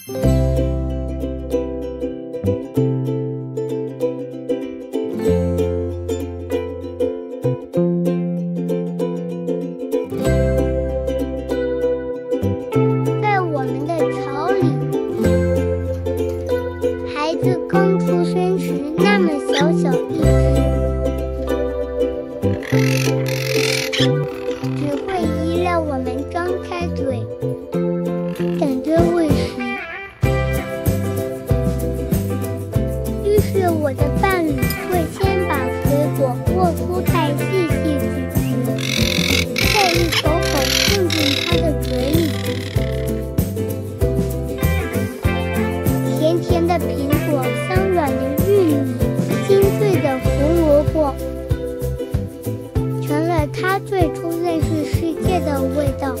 在我们的巢里，孩子刚出生时那么小小一只，只会依赖我们张开嘴，等着喂食。于是我的伴侣会先把水果或蔬菜细细咀嚼，再一口口送进他的嘴里。甜甜的苹果，香软的玉米，精脆的胡萝卜，成了他最初认识世界的味道。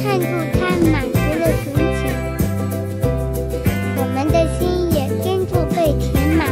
看住他满足的神情，我们的心也跟着被填满。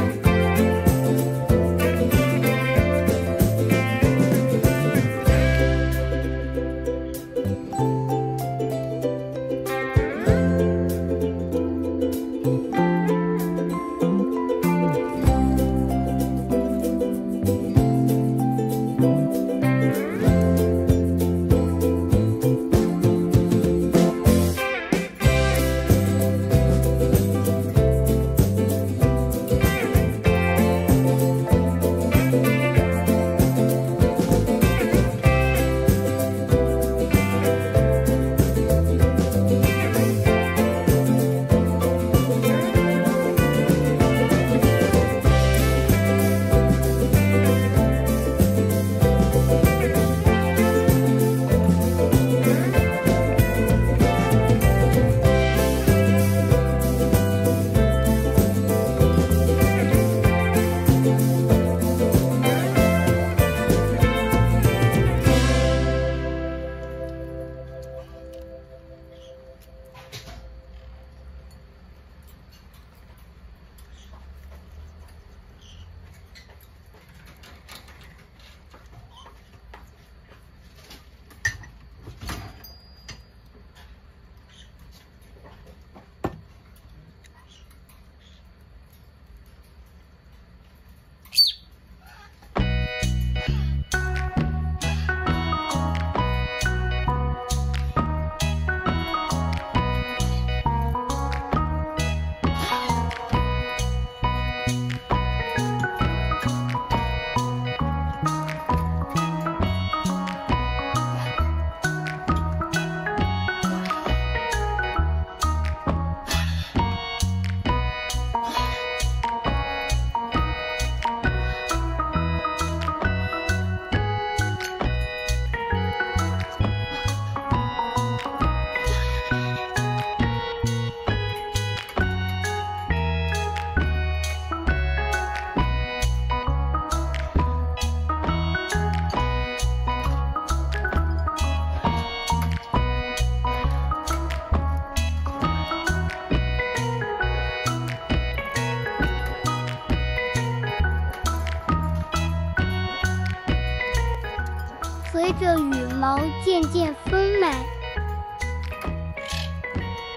随着羽毛渐渐丰满，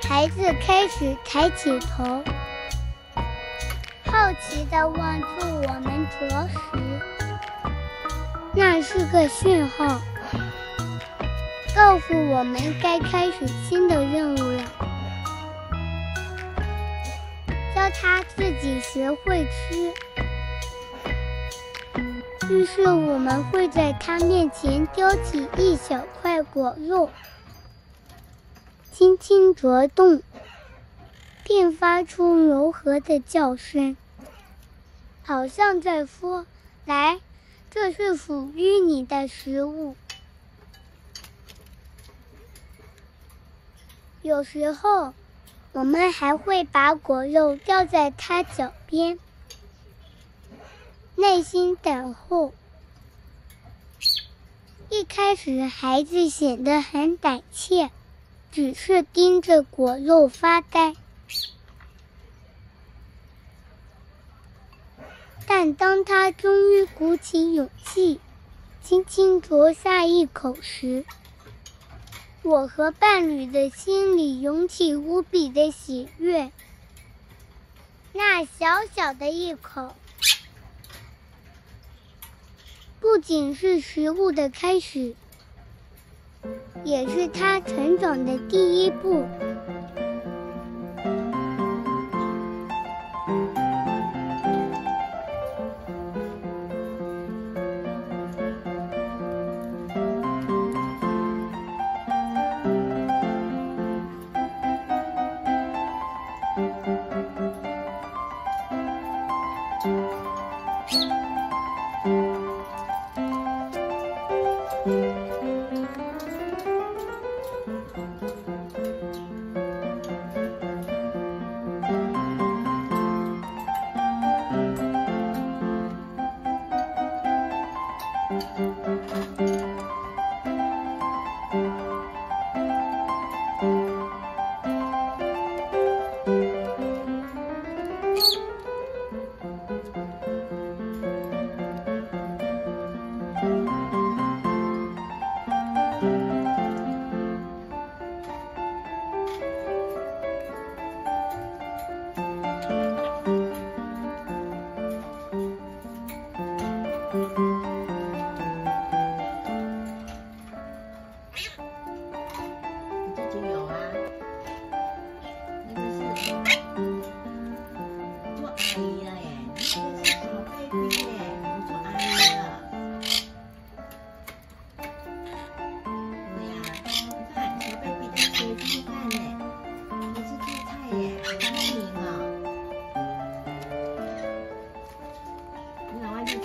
孩子开始抬起头，好奇地望住我们啄食。那是个讯号，告诉我们该开始新的任务了，教他自己学会吃。于是我们会在他面前叼起一小块果肉，轻轻啄动，并发出柔和的叫声，好像在说：“来，这是属于你的食物。”有时候，我们还会把果肉吊在他脚边，耐心等候。一开始孩子显得很胆怯，只是盯着果肉发呆。但当他终于鼓起勇气，轻轻啄下一口时，我和伴侣的心里涌起无比的喜悦。那小小的一口，不仅是食物的开始，也是他成长的第一步。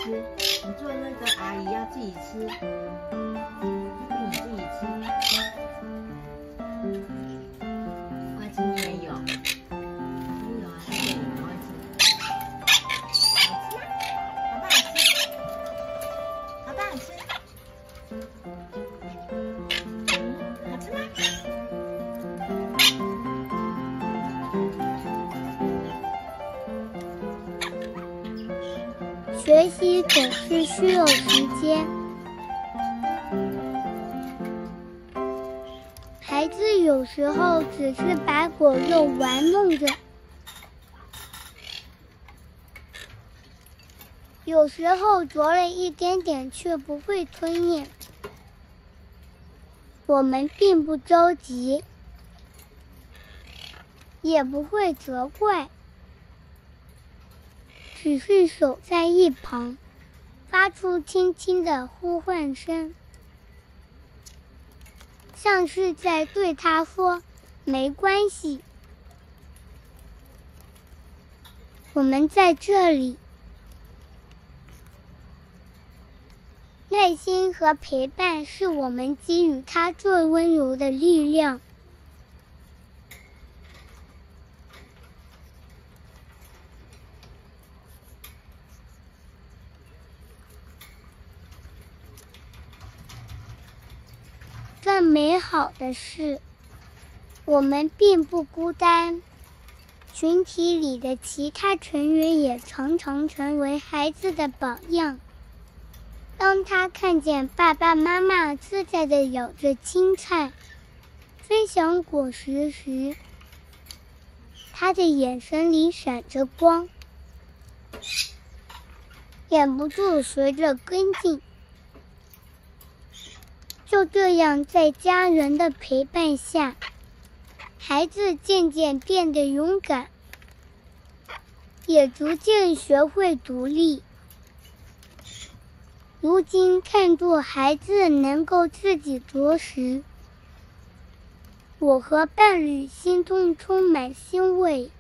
你做那个阿姨要自己吃，那个你自己吃。快吃你也有，你有啊，这里赶快吃。好吃吗？好不好吃？好吃吗？学习总是需要时间，孩子有时候只是把果肉玩弄着，有时候啄了一点点却不会吞咽。我们并不着急，也不会责怪，只是守在一旁，发出轻轻的呼唤声，像是在对他说没关系，我们在这里。耐心和陪伴是我们给予他最温柔的力量。更美好的是，我们并不孤单，群体里的其他成员也常常成为孩子的榜样。当他看见爸爸妈妈自在地咬着青菜，分享果实时，他的眼神里闪着光，忍不住随着跟进。就这样，在家人的陪伴下，孩子渐渐变得勇敢，也逐渐学会独立。如今看作孩子能够自己啄食，我和伴侣心中充满欣慰。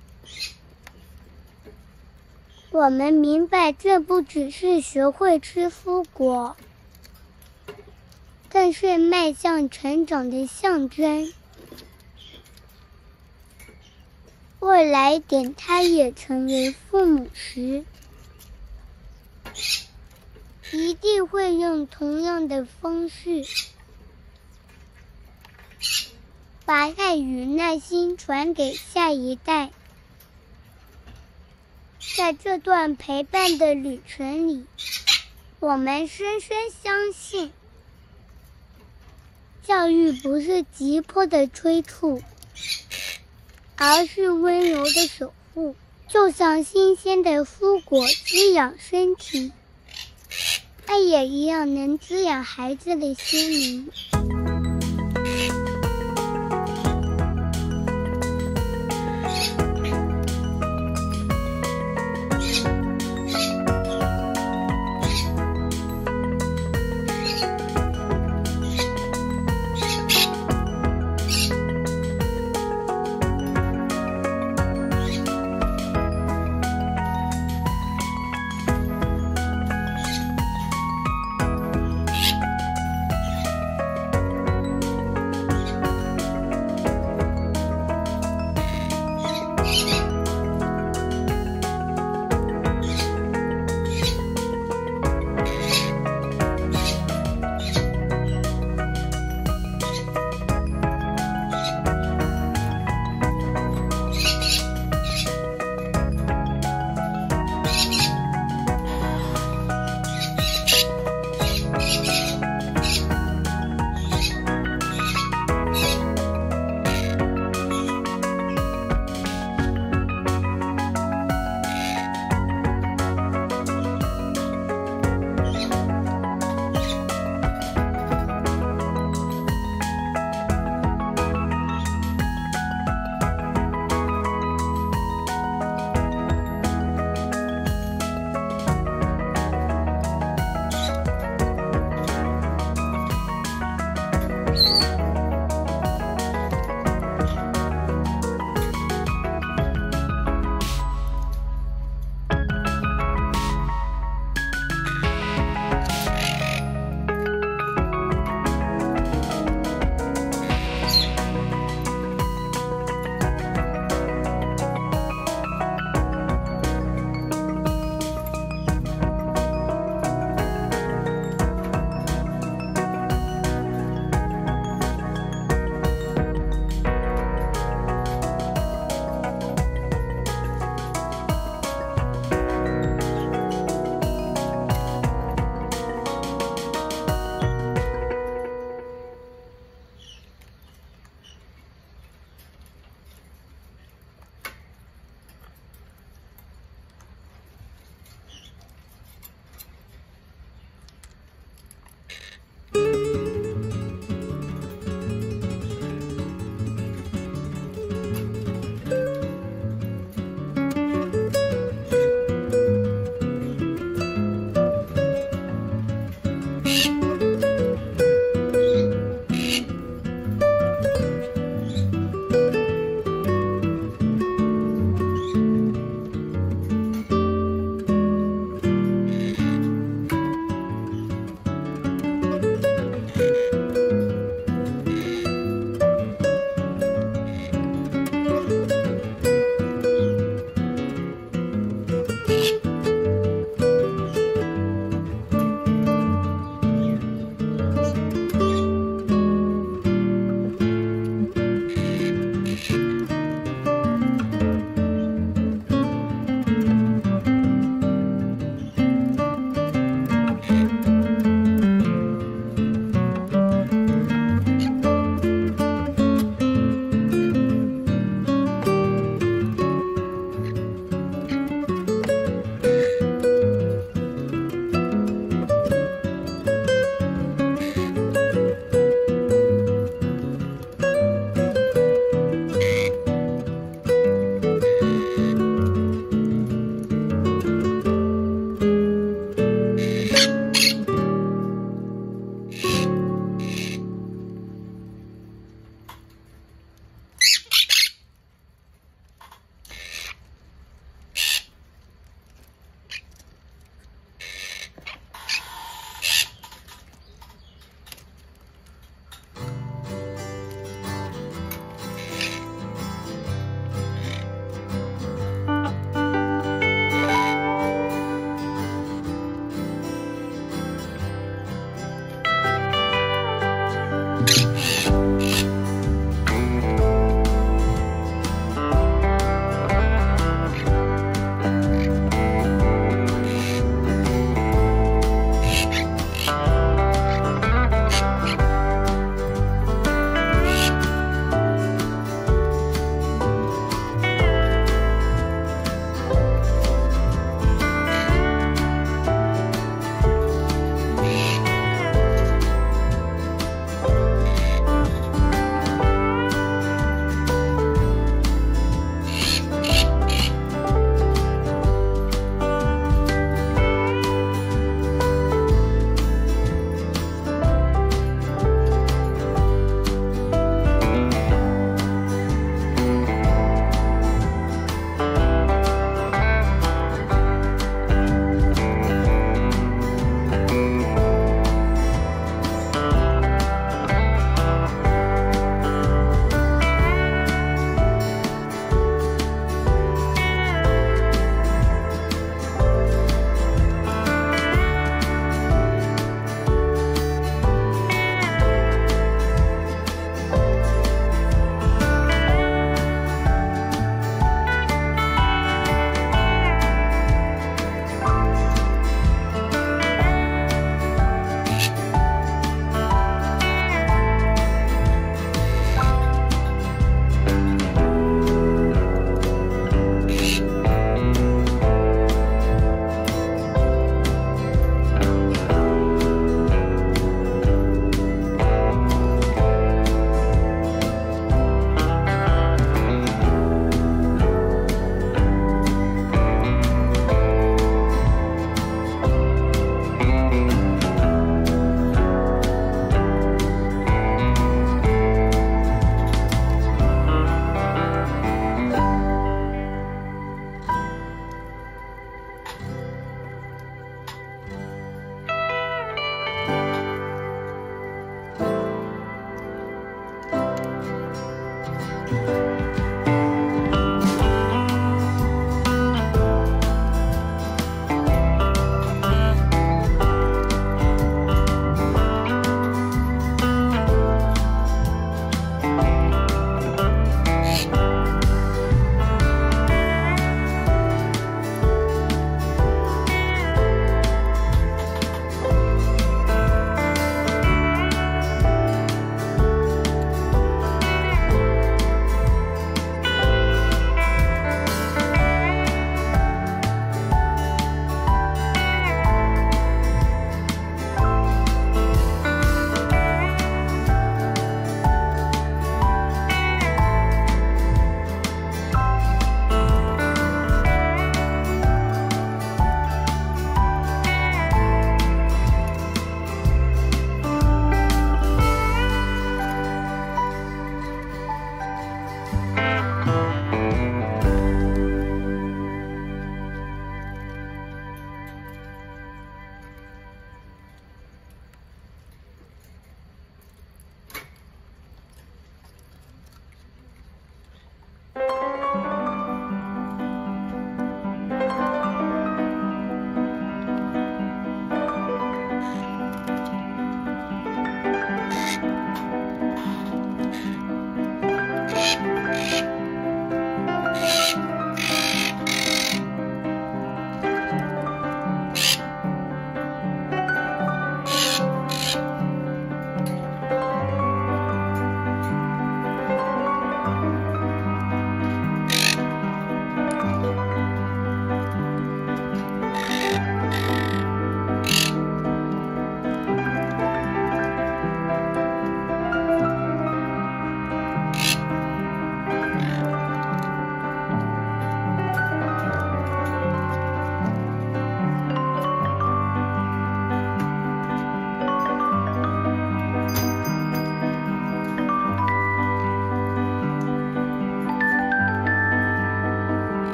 我们明白，这不只是学会吃蔬果，更是迈向成长的象征。未来等他也成为父母时，一定会用同样的方式，把爱与耐心传给下一代。在这段陪伴的旅程里，我们深深相信，教育不是急迫的催促，而是温柔的守护，就像新鲜的蔬果滋养身体，爱也一样能滋养孩子的心灵。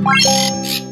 拜。